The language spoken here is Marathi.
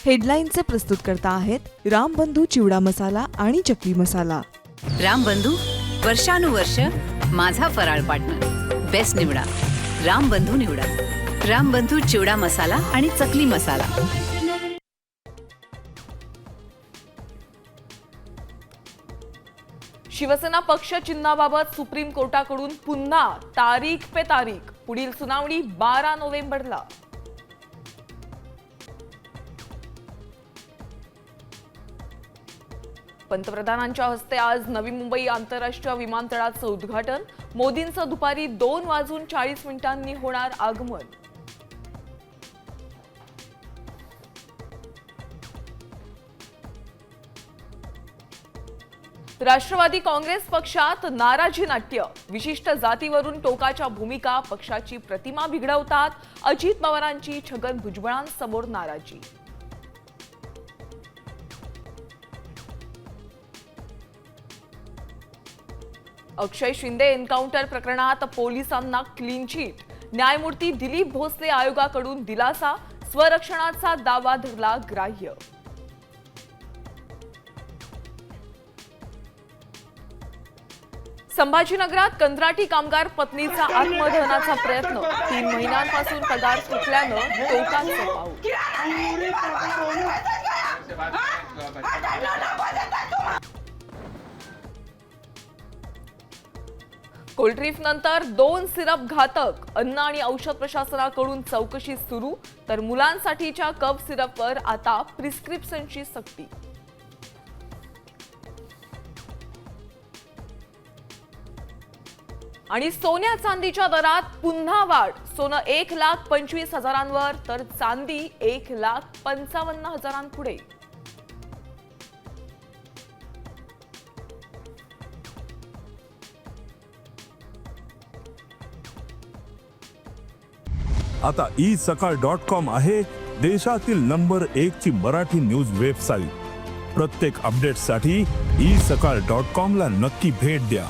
हेडलाईनचे प्रस्तुत करता आहेत रामबंधू चिवडा मसाला आणि चकली मसाला। रामबंधू वर्षानुवर्ष माझा फराळ पार्टनर। बेस्ट निवडा, रामबंधू निवडा। रामबंधू चिवडा मसाला आणि चकली मसाला। शिवसेना पक्ष चिन्हाबाबत सुप्रीम कोर्टाकडून पुन्हा तारीख पे तारीख। पुढील सुनावणी 12 नोव्हेंबरला। पंतप्रधानांच्या हस्ते आज नवी मुंबई आंतरराष्ट्रीय विमानतळाचं उद्घाटन। मोदींचं दुपारी 2:40 होणार आगमन। राष्ट्रवादी काँग्रेस पक्षात नाराजी नाट्य। विशिष्ट जातीवरून टोकाच्या भूमिका पक्षाची प्रतिमा बिघडवतात। अजित पवारांची छगन भुजबळांसमोर नाराजी। अक्षय शिंदे एन्काउंटर प्रकरणात पोलिसांना क्लीन चिट। न्यायमूर्ती दिलीप भोसले आयोगाकडून दिलासा। स्वरक्षणाचा दावा धरला ग्राह्य। संभाजीनगरात कंत्राटी कामगार पत्नीचा आत्मदहनाचा प्रयत्न। 3 महिन्यांपासून पगार थकल्यानं टोकाचं पाऊल। कोल्ड्रिफ्ट नंतर 2 सिरप घातक। अन्न आणि औषध प्रशासनाकडून चौकशी सुरू। तर मुलांसाठीच्या कफ सिरपवर आता प्रिस्क्रिप्शनची सक्ती। आणि सोन्या चांदीच्या दरात पुन्हा वाढ। सोनं 1,25,000 तर चांदी 1,55,000 पुढे। आता isakal.com आहे देशातील नंबर 1 ची मराठी न्यूज वेबसाईट। प्रत्येक अपडेटसाठी isakal.com ला नक्की भेट द्या।